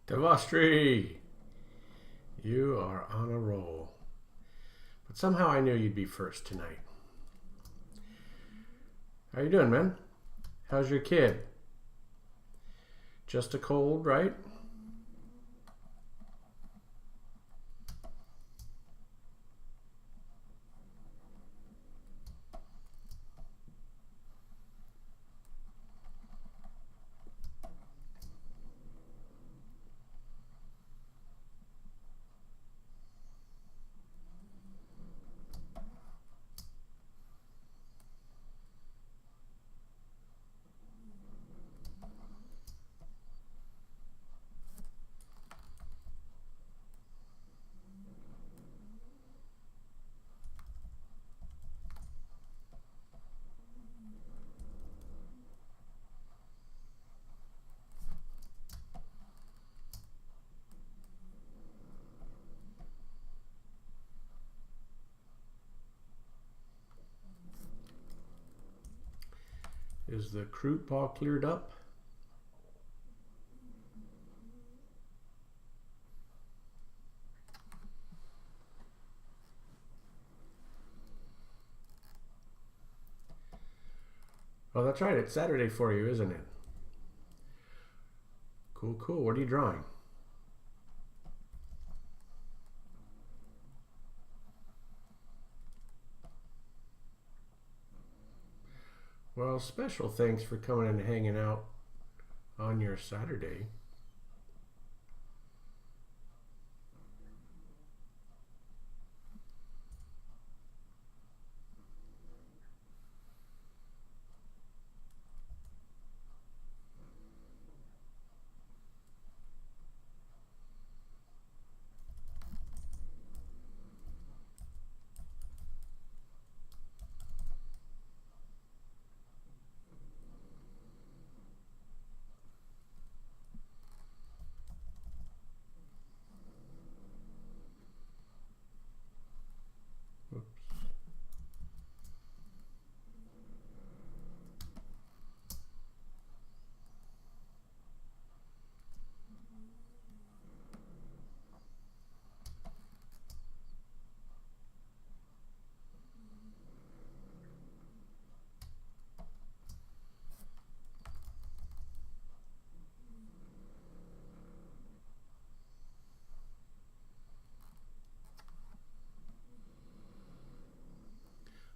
Devastri, you are on a roll. But somehow I knew you'd be first tonight. How you doing, man? How's your kid? Just a cold, right? Is the croup all cleared up? Oh, that's right. It's Saturday for you, isn't it? Cool, cool. What are you drawing? Well, special thanks for coming and hanging out on your Saturday.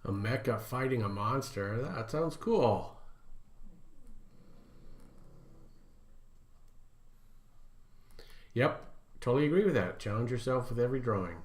A mecha fighting a monster. That sounds cool. Yep, totally agree with that. Challenge yourself with every drawing.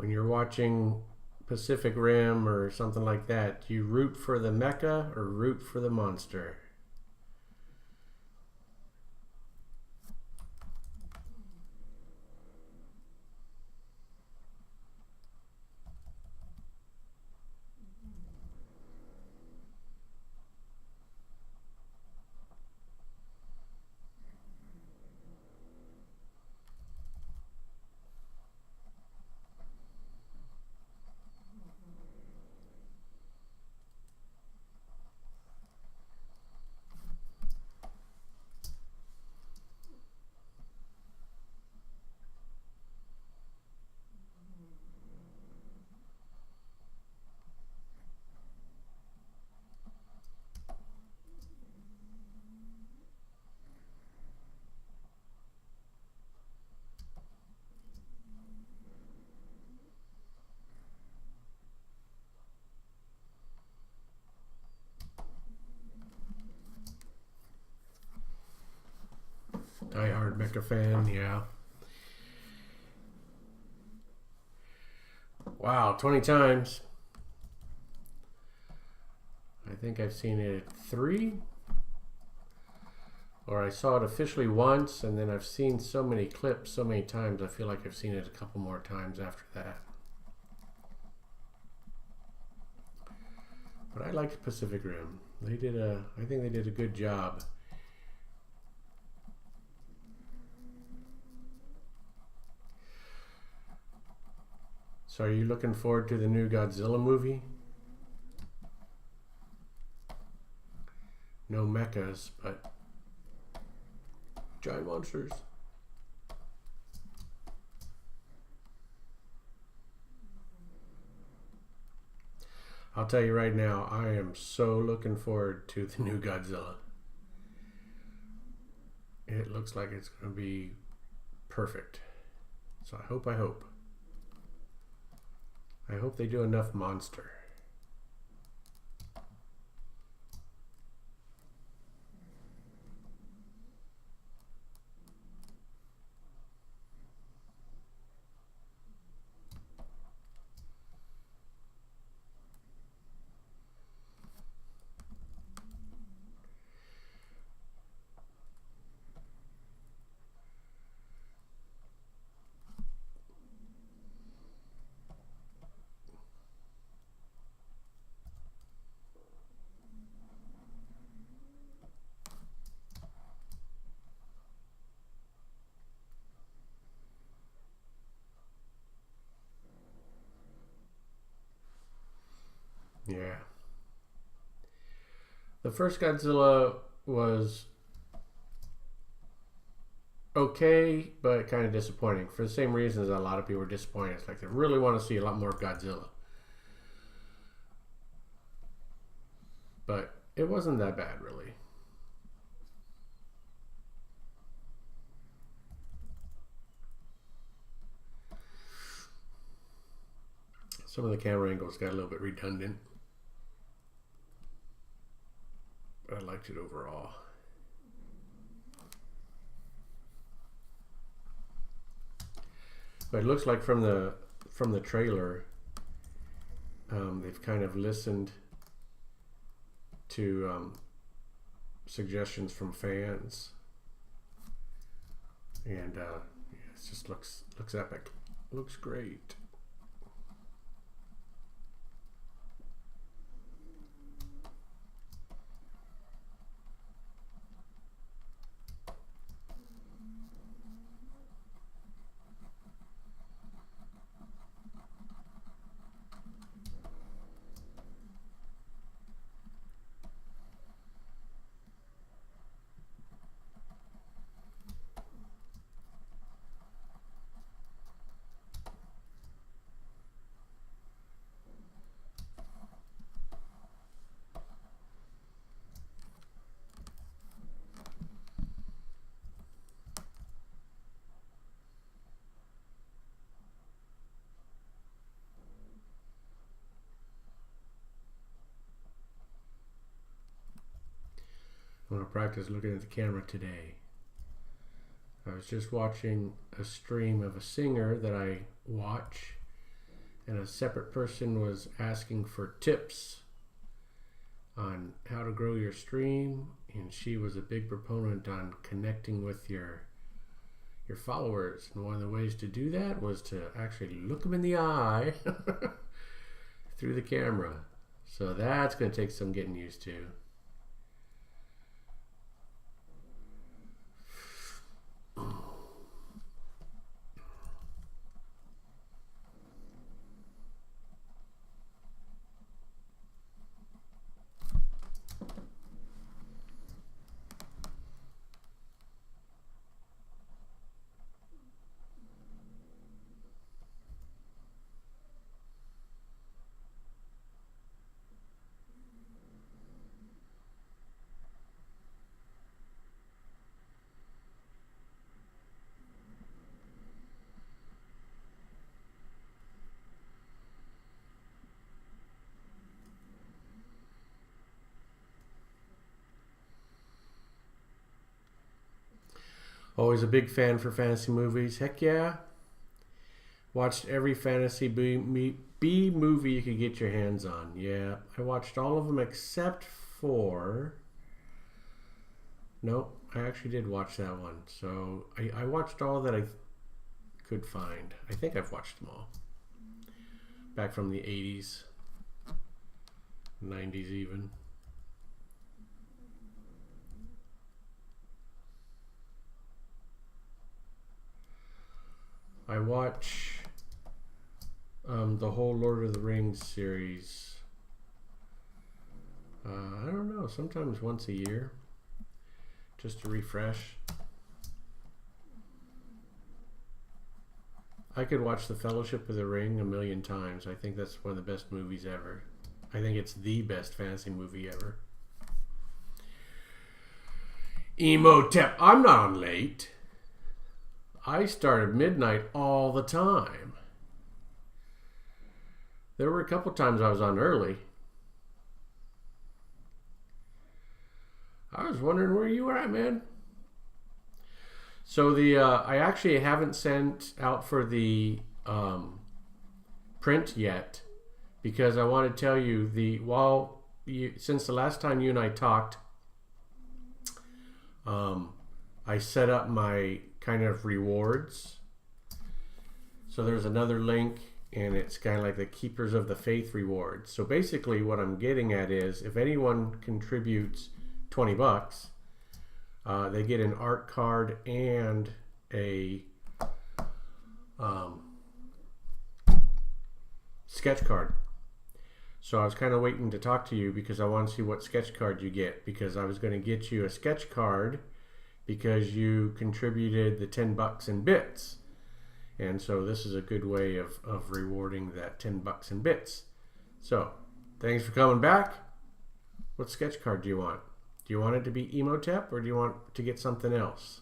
When you're watching Pacific Rim or something like that, do you root for the mecha or root for the monster? Mecha fan, yeah. Wow, 20 times. I think I've seen it 3. Or I saw it officially once, and then I've seen so many clips so many times, I feel like I've seen it a couple more times after that. But I liked Pacific Rim. I think they did a good job. So are you looking forward to the new Godzilla movie? No mechas, but giant monsters. I'll tell you right now, I am so looking forward to the new Godzilla. It looks like it's going to be perfect. So I hope they do enough monster. Yeah. The first Godzilla was okay, but kind of disappointing for the same reasons a lot of people were disappointed. It's like they really want to see a lot more of Godzilla. But it wasn't that bad, really. Some of the camera angles got a little bit redundant, but I liked it overall. But it looks like from the trailer, they've kind of listened to suggestions from fans, and yeah, it just looks epic. Looks great. I'm going to practice looking at the camera today. I was just watching a stream of a singer that I watch, and a separate person was asking for tips on how to grow your stream, and she was a big proponent on connecting with your followers, and one of the ways to do that was to actually look them in the eye through the camera. So that's going to take some getting used to. Always a big fan for fantasy movies. Heck yeah. Watched every fantasy B movie you could get your hands on. Yeah, I watched all of them except for... Nope, I actually did watch that one. So I watched all that I could find. I think I've watched them all. Back from the 80s. 90s even. I watch the whole Lord of the Rings series. I don't know, sometimes once a year, just to refresh. I could watch The Fellowship of the Ring a million times. I think that's one of the best movies ever. I think it's the best fantasy movie ever. Emotep. I'm not on late. I started midnight all the time. There were a couple times I was on early. I was wondering where you were at, man. So I actually haven't sent out for the print yet, because I want to tell you since the last time you and I talked, I set up my kind of rewards. So there's another link, and it's kind of like the Keepers of the Faith rewards. So basically what I'm getting at is, if anyone contributes $20, they get an art card and a sketch card. So I was kind of waiting to talk to you because I want to see what sketch card you get, because I was going to get you a sketch card because you contributed the $10 in bits. And so this is a good way of rewarding that $10 in bits. So thanks for coming back. What sketch card do you want? Do you want it to be Emotep, or do you want to get something else?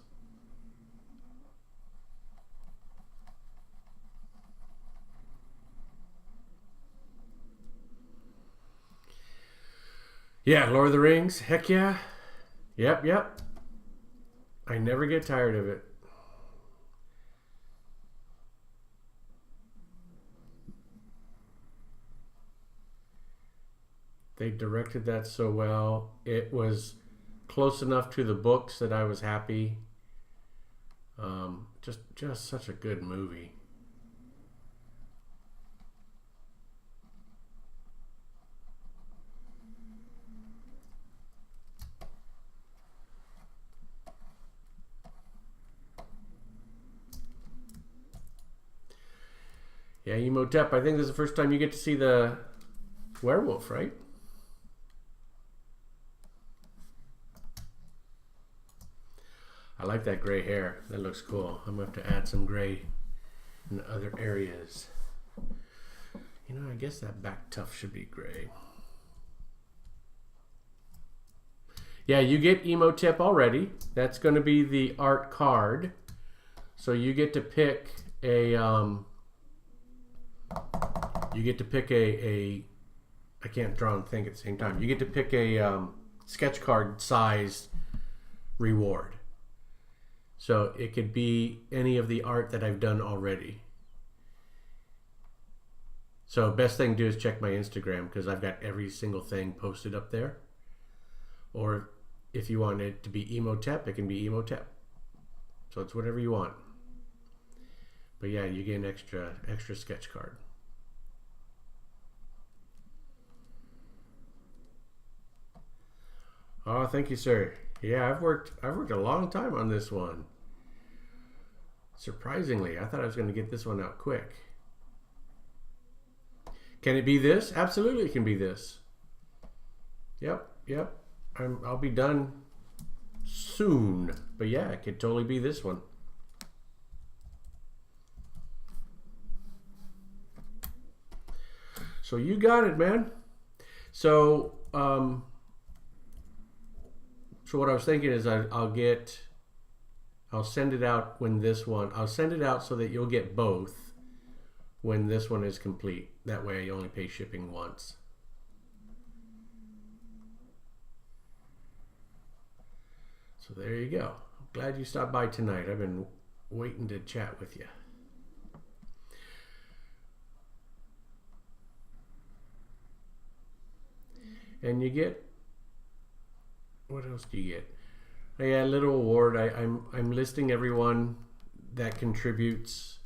Yeah, Lord of the Rings. Heck yeah. Yep. I never get tired of it. They directed that so well. It was close enough to the books that I was happy. Just such a good movie. Yeah, Emotep, I think this is the first time you get to see the werewolf, right? I like that gray hair. That looks cool. I'm going to have to add some gray in other areas. You know, I guess that back tuft should be gray. Yeah, you get Emotep already. That's going to be the art card. So you get to pick a I can't draw and think at the same time. You get to pick a sketch card sized reward. So it could be any of the art that I've done already. So best thing to do is check my Instagram, because I've got every single thing posted up there. Or if you want it to be Emotep, it can be Emotep. So it's whatever you want. But yeah, you get an extra sketch card. Oh, thank you, sir. Yeah, I've worked a long time on this one. Surprisingly, I thought I was going to get this one out quick. Can it be this? Absolutely, it can be this. Yep. I'll be done soon. But yeah, it could totally be this one. So you got it, man. So what I was thinking is I'll send it out when this one, I'll send it out so that you'll get both when this one is complete. That way I only pay shipping once. So there you go. glad you stopped by tonight. I've been waiting to chat with you. And you get, what else do you get? Yeah, a little award. I'm listing everyone that contributes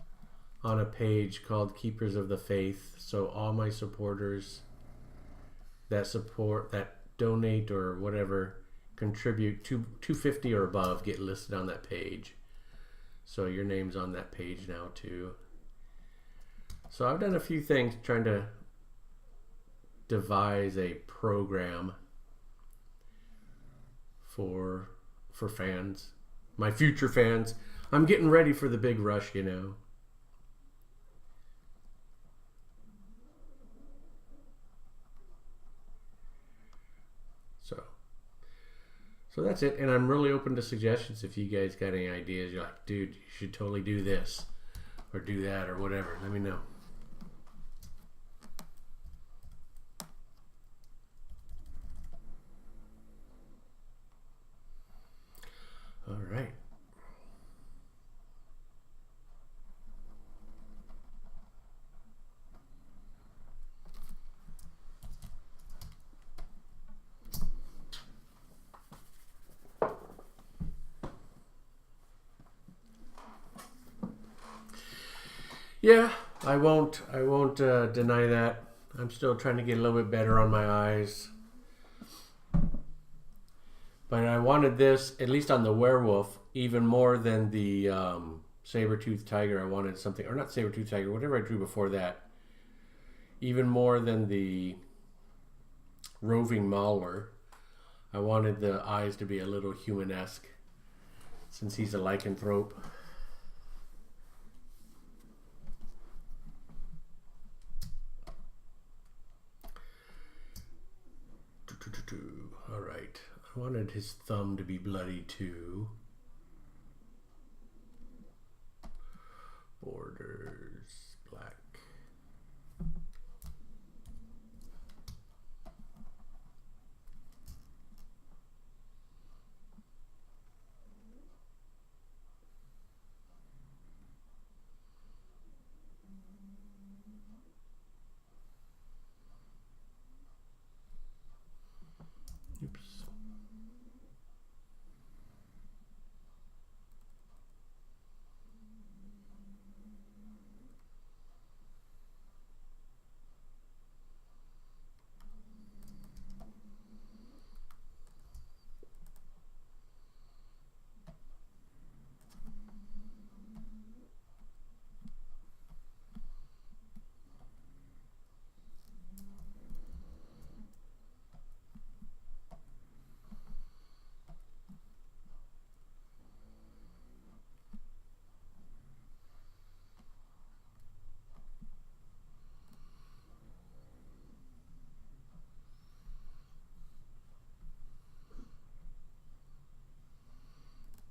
on a page called Keepers of the Faith. So all my supporters that support, that donate or whatever, contribute $250 or above get listed on that page. So your name's on that page now too. So I've done a few things trying to devise a program for fans, my future fans. I'm getting ready for the big rush, you know. So that's it, and I'm really open to suggestions. If you guys got any ideas, you're like, dude, you should totally do this or do that or whatever, let me know. All right. Yeah, I won't deny that. I'm still trying to get a little bit better on my eyes. But I wanted this, at least on the Werewolf, even more than the saber-toothed tiger. I wanted something, or not saber-toothed tiger, whatever I drew before that. Even more than the roving Malware. I wanted the eyes to be a little human-esque, since he's a lycanthrope. All right. I wanted his thumb to be bloody too. Borders, black. Oops.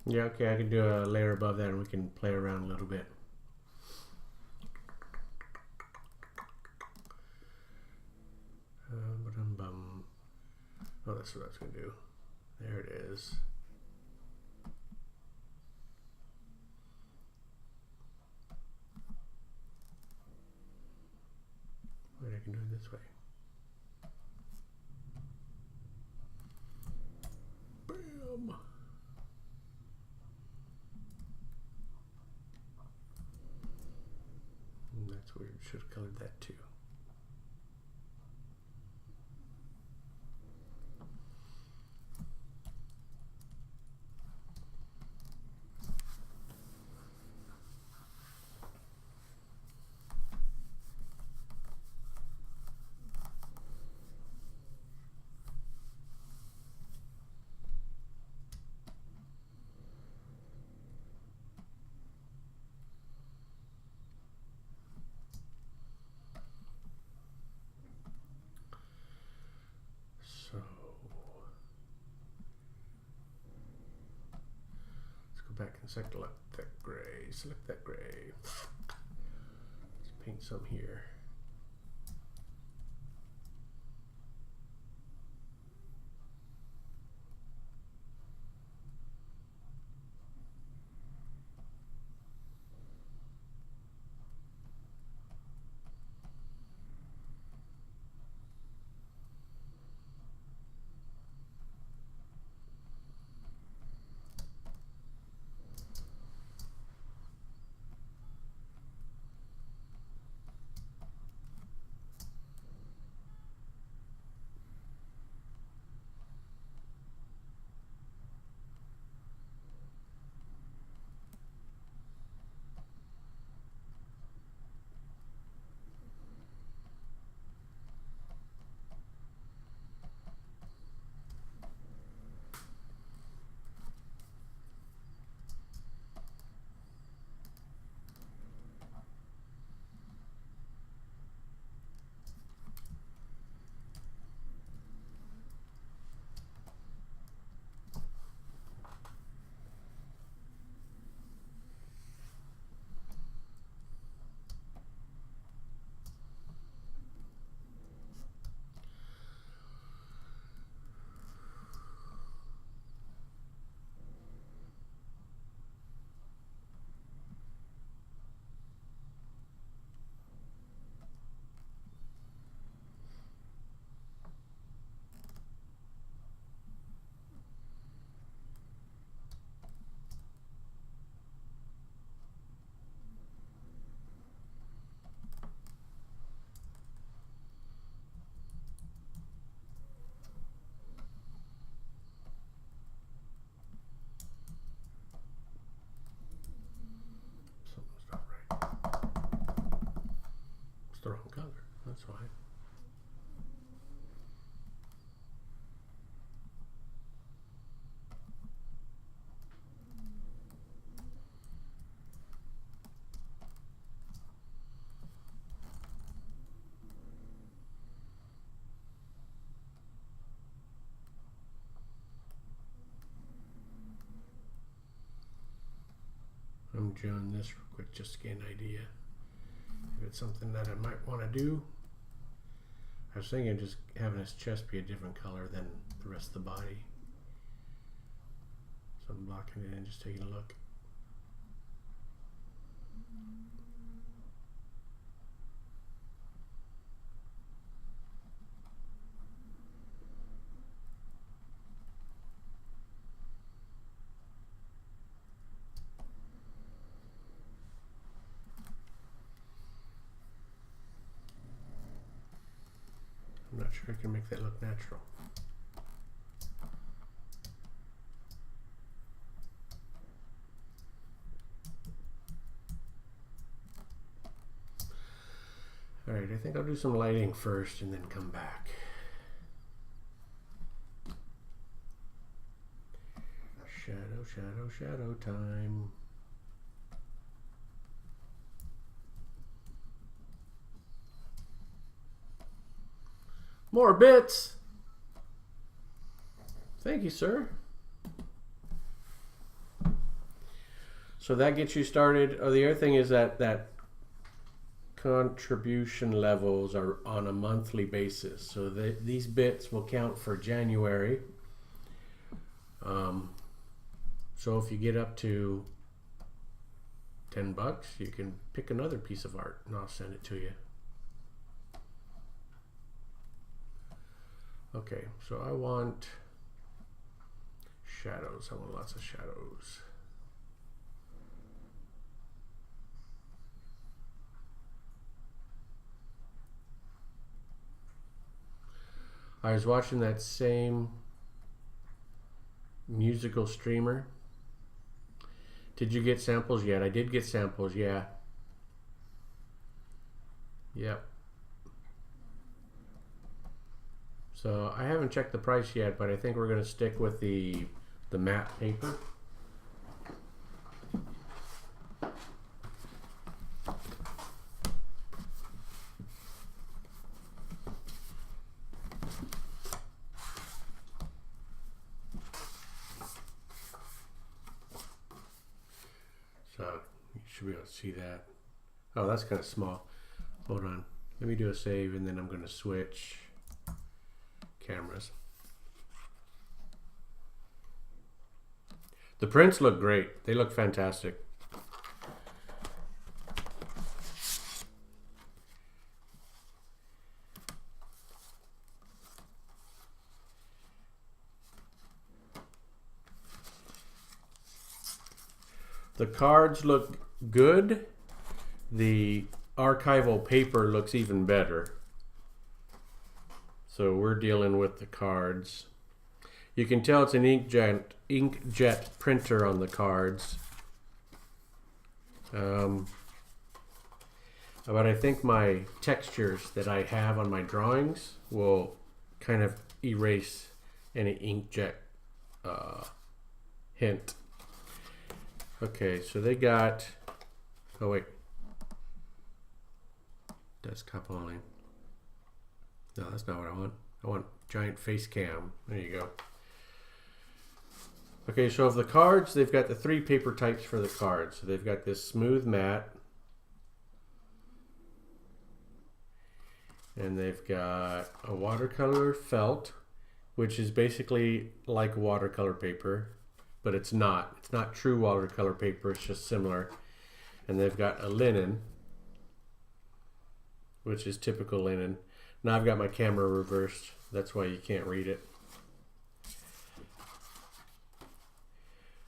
Yeah, okay, I can do a layer above that and we can play around a little bit. Oh, that's what I was going to do. There it is. Wait, I can do it this way. Bam! That's weird. Should have colored that too. Back and select that gray. Select that gray. Let's paint some here. That's why. I'm doing this real quick just to get an idea if it's something that I might want to do. I was thinking just having his chest be a different color than the rest of the body. So I'm blocking it and just taking a look. I'm not sure I can make that look natural. All right, I think I'll do some lighting first and then come back. Shadow, shadow, shadow time. More bits. Thank you, sir. So that gets you started. Oh, the other thing is that contribution levels are on a monthly basis. So these bits will count for January. So if you get up to $10, you can pick another piece of art and I'll send it to you. Okay, so I want shadows. I want lots of shadows. I was watching that same musical streamer. Did you get samples yet? I did get samples, yeah. Yep. So I haven't checked the price yet, but I think we're going to stick with the matte paper. So you should be able to see that. Oh, that's kind of small. Hold on. Let me do a save and then I'm going to switch cameras. The prints look great. They look fantastic. The cards look good. The archival paper looks even better. So we're dealing with the cards. You can tell it's an inkjet printer on the cards. But I think my textures that I have on my drawings will kind of erase any inkjet hint. Okay, so they got, oh wait, desktop only. No, that's not what I want. I want giant face cam. There you go. Okay, so of the cards, they've got the 3 paper types for the cards. So they've got this smooth matte. And they've got a watercolor felt, which is basically like watercolor paper, but it's not. It's not true watercolor paper, it's just similar. And they've got a linen, which is typical linen. Now I've got my camera reversed, that's why you can't read it.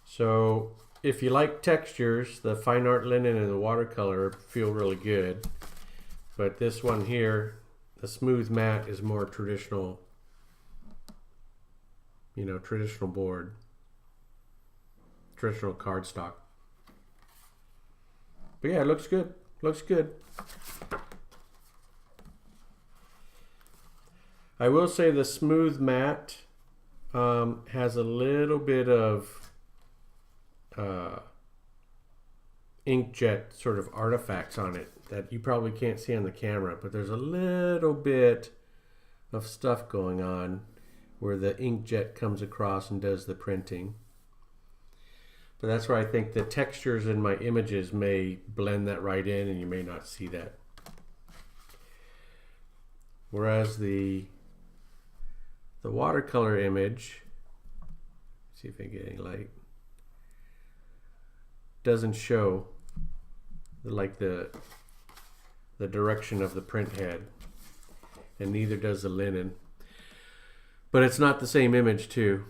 So if you like textures, the fine art linen and the watercolor feel really good. But this one here, the smooth matte, is more traditional, you know, traditional board, traditional cardstock. But yeah, it looks good. Looks good. I will say the smooth matte has a little bit of inkjet sort of artifacts on it that you probably can't see on the camera, but there's a little bit of stuff going on where the inkjet comes across and does the printing. But that's where I think the textures in my images may blend that right in and you may not see that. Whereas the watercolor image, see if I get any light, doesn't show like the direction of the print head, and neither does the linen. But it's not the same image too.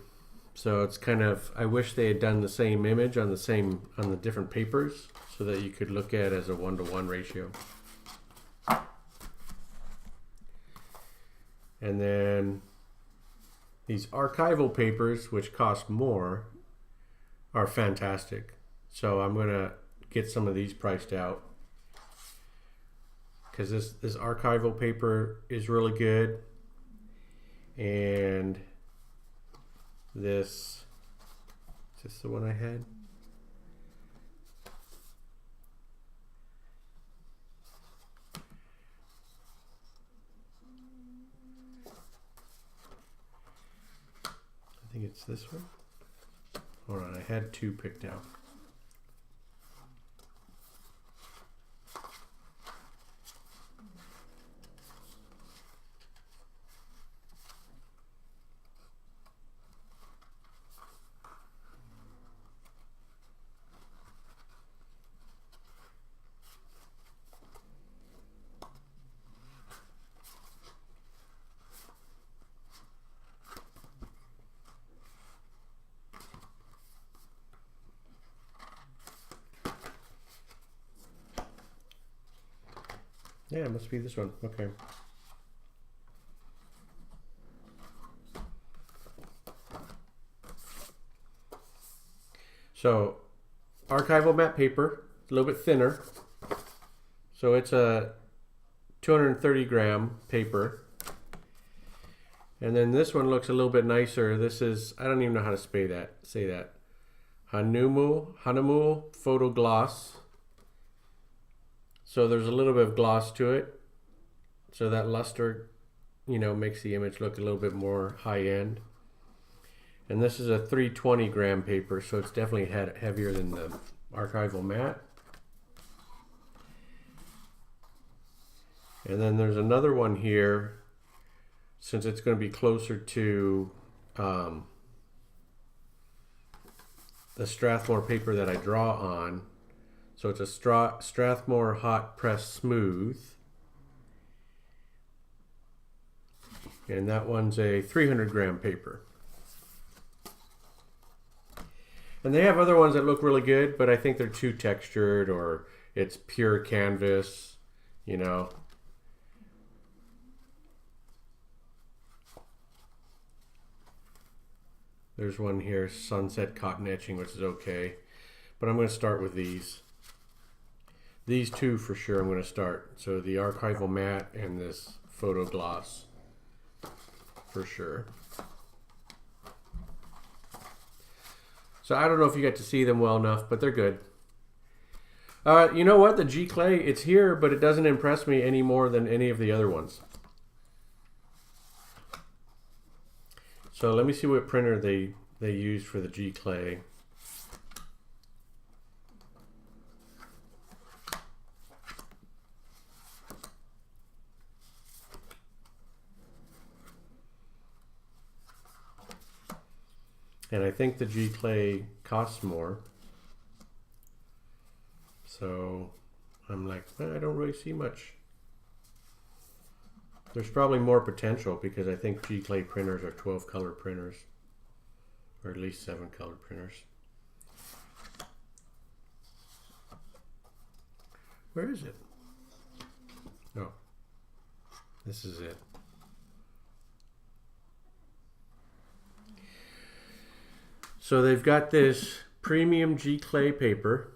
So it's kind of, I wish they had done the same image on the different papers so that you could look at it as a 1-to-1 ratio. And then these archival papers, which cost more, are fantastic. So I'm gonna get some of these priced out because this archival paper is really good, and is this the one I had? I think it's this one. Hold on, I had two picked out. Yeah, it must be this one. Okay. So, archival matte paper, a little bit thinner. So it's a 230 gram paper. And then this one looks a little bit nicer. This is, I don't even know how to say that. Hanamu Photo Gloss. So there's a little bit of gloss to it. So that luster, you know, makes the image look a little bit more high end. And this is a 320 gram paper, so it's definitely heavier than the archival matte. And then there's another one here, since it's going to be closer to the Strathmore paper that I draw on. So it's a Strathmore Hot Press Smooth. And that one's a 300 gram paper. And they have other ones that look really good, but I think they're too textured, or it's pure canvas, you know. There's one here, Sunset Cotton Etching, which is okay. But I'm going to start with these. These two for sure I'm going to start. So the archival matte and this photo gloss for sure. So I don't know if you get to see them well enough, but they're good. You know what? The G Clay, it's here, but it doesn't impress me any more than any of the other ones. So let me see what printer they used for the G Clay. And I think the G Clay costs more. So I'm like, I don't really see much. There's probably more potential because I think G Clay printers are 12 color printers, or at least 7 color printers. Where is it? Oh, this is it. So they've got this premium G Clay paper.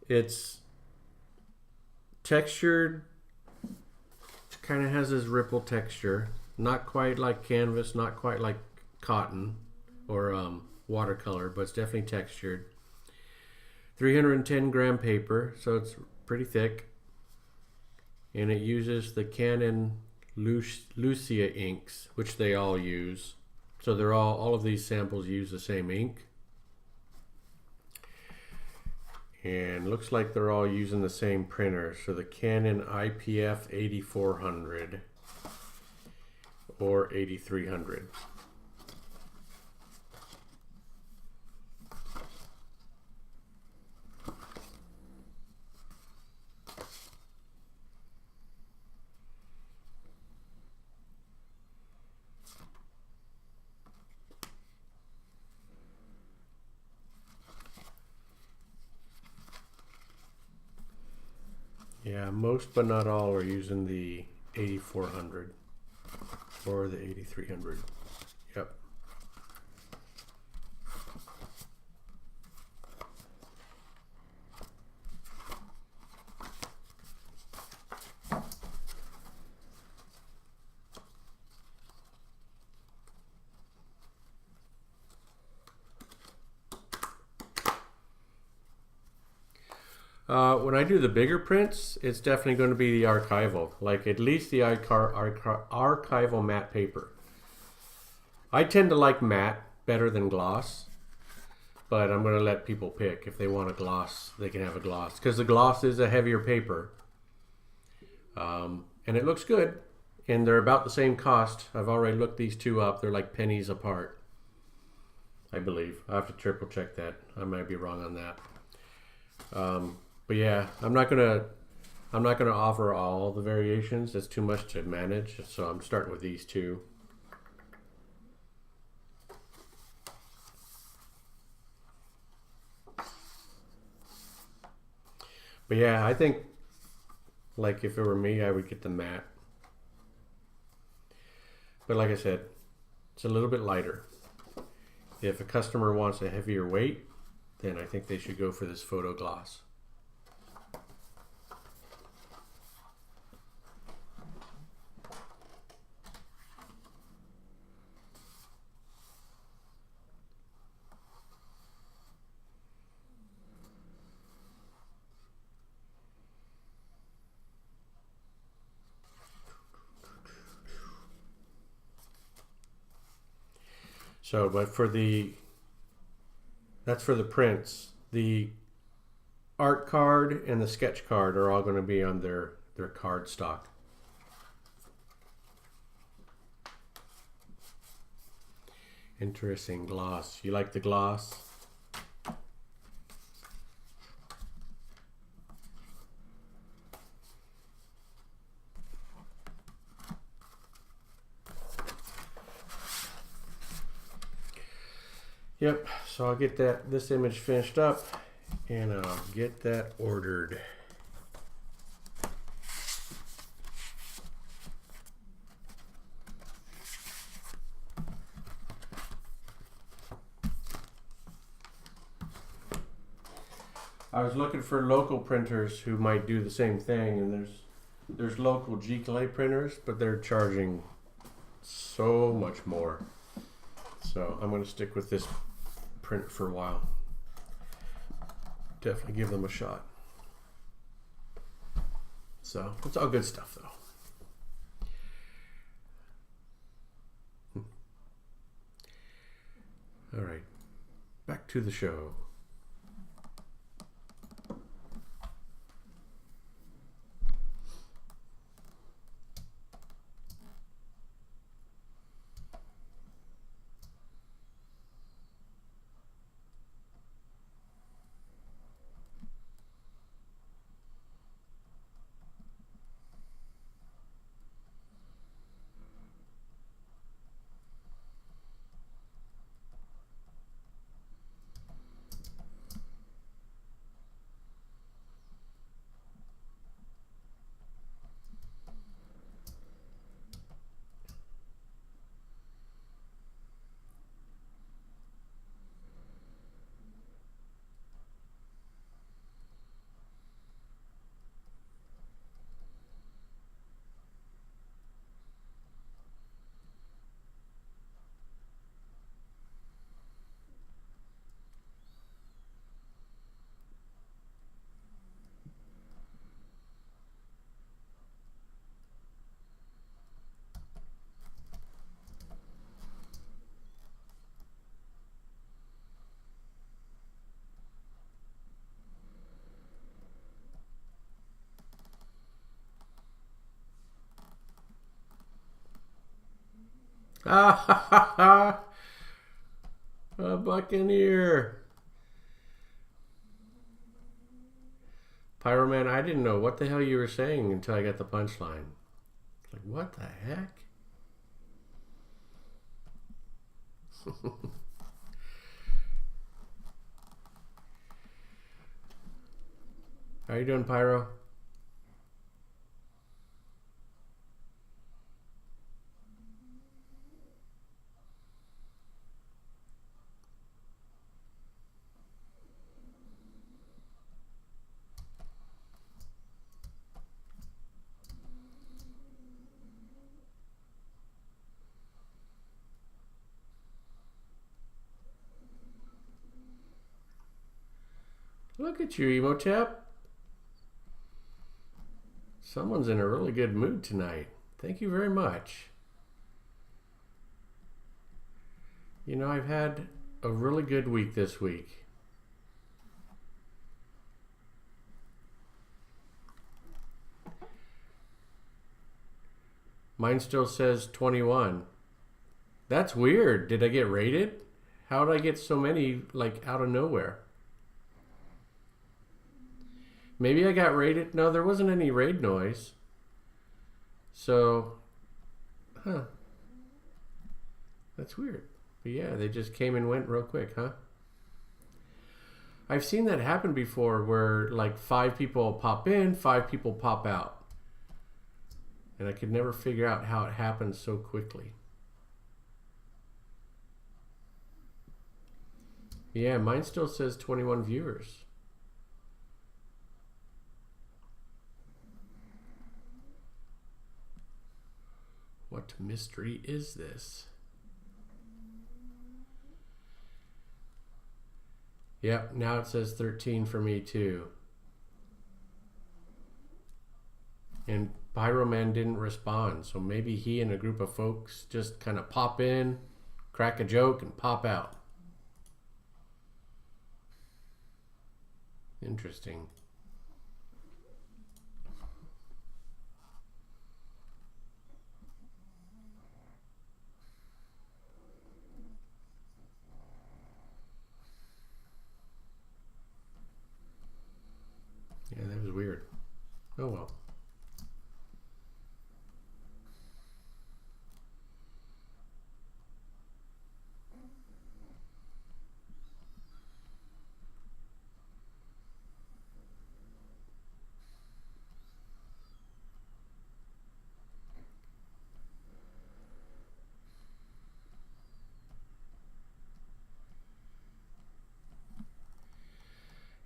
It's textured kind of has this ripple texture. Not quite like canvas, not quite like cotton or watercolor, but it's definitely textured. 310 gram paper, so it's pretty thick. And it uses the Canon Lucia inks, which they all use. So they're all of these samples use the same ink. And looks like they're all using the same printer. So the Canon IPF 8400 or 8300. Yeah, most but not all are using the 8400 or the 8300. Yep. When I do the bigger prints, it's definitely going to be the archival, like at least the archival matte paper. I tend to like matte better than gloss, but I'm going to let people pick. If they want a gloss, they can have a gloss, because the gloss is a heavier paper, and it looks good, and they're about the same cost. I've already looked these two up. They're like pennies apart, I believe. I have to triple check that. I might be wrong on that. But yeah, I'm not gonna offer all the variations. That's too much to manage. So I'm starting with these two. But yeah, I think, like, if it were me, I would get the matte. But like I said, it's a little bit lighter. If a customer wants a heavier weight, then I think they should go for this photo gloss. So, but that's for the prints. The art card and the sketch card are all going to be on their card stock. Interesting gloss. You like the gloss? Yep, so I'll get this image finished up and I'll get that ordered. I was looking for local printers who might do the same thing, and there's local G-Clay printers, but they're charging so much more. So I'm going to stick with this print for a while. Definitely give them a shot. So it's all good stuff though. All right, back to the show. Ah ha ha ha! A Buccaneer. Pyroman, I didn't know what the hell you were saying until I got the punchline. Like, what the heck? How you doing, Pyro? Look at you, Emotep. Someone's in a really good mood tonight. Thank you very much. You know, I've had a really good week this week. Mine still says 21. That's weird. Did I get raided? How did I get so many, like, out of nowhere? Maybe I got raided. No, there wasn't any raid noise. So, that's weird. But yeah, they just came and went real quick, huh? I've seen that happen before where like 5 people pop in, 5 people pop out. And I could never figure out how it happened so quickly. Yeah, mine still says 21 viewers. What mystery is this? Yep, now it says 13 for me too. And Pyroman didn't respond, so maybe he and a group of folks just kind of pop in, crack a joke, and pop out. Interesting. Yeah, that was weird. Oh well.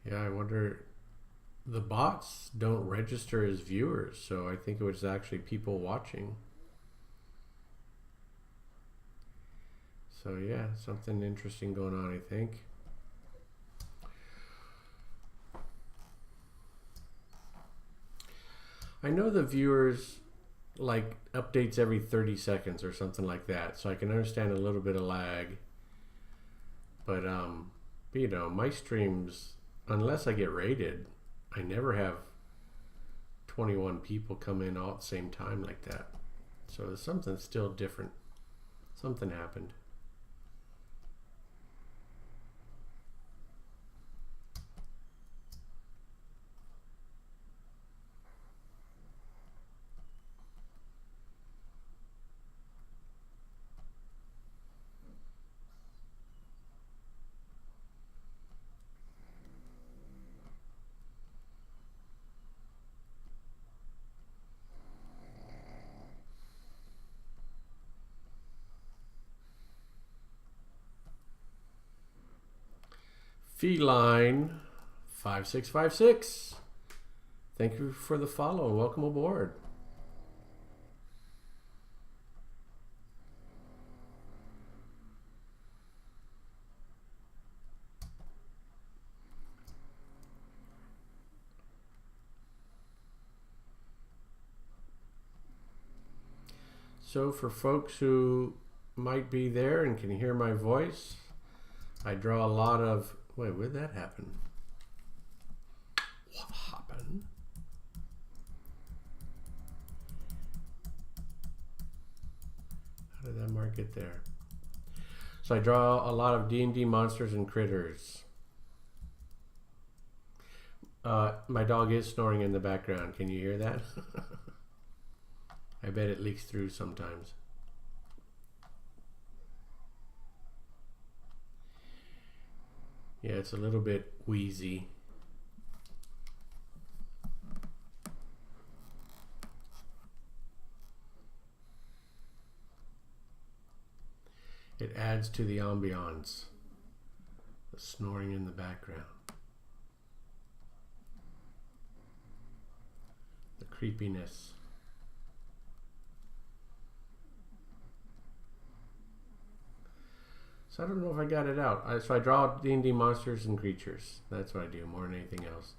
Yeah, I wonder, the bots don't register as viewers, so I think it was actually people watching. So yeah, something interesting going on, I think. I know the viewers like updates every 30 seconds or something like that, so I can understand a little bit of lag. But you know, my streams, unless I get raided, I never have 21 people come in all at the same time like that. So there's something still different. Something happened. Feline 5656. Thank you for the follow and welcome aboard. So for folks who might be there and can hear my voice, I draw a lot of... Wait, where'd that happen? What happened? How How did that mark get there? So I draw a lot of D&D monsters and critters. My dog is snoring in the background. Can you hear that? I bet it leaks through sometimes. Yeah, it's a little bit wheezy. It adds to the ambiance, the snoring in the background, the creepiness. So I don't know if I got it out. So I draw D&D monsters and creatures. That's what I do more than anything else.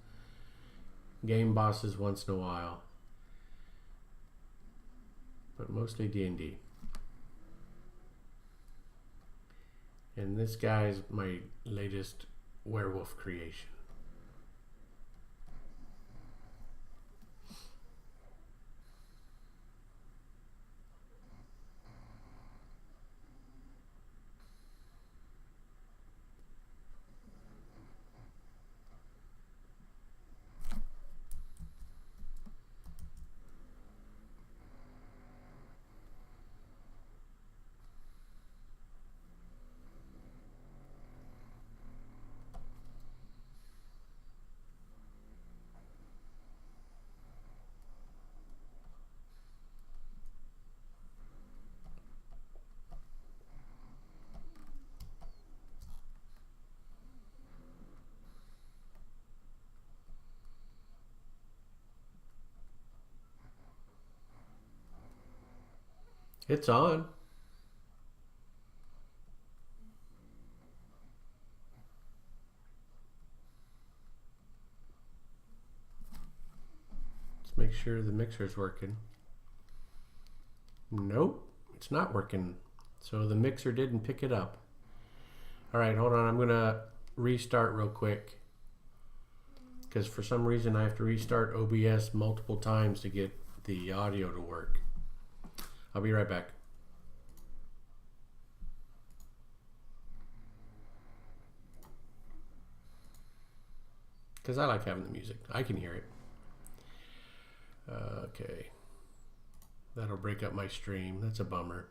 Game bosses once in a while, but mostly D&D. And this guy's my latest werewolf creation. It's on. Let's make sure the mixer's working. Nope, it's not working. So the mixer didn't pick it up. All right, hold on. I'm gonna restart real quick because for some reason I have to restart OBS multiple times to get the audio to work. I'll be right back. Because I like having the music. I can hear it. Okay. That'll break up my stream. That's a bummer.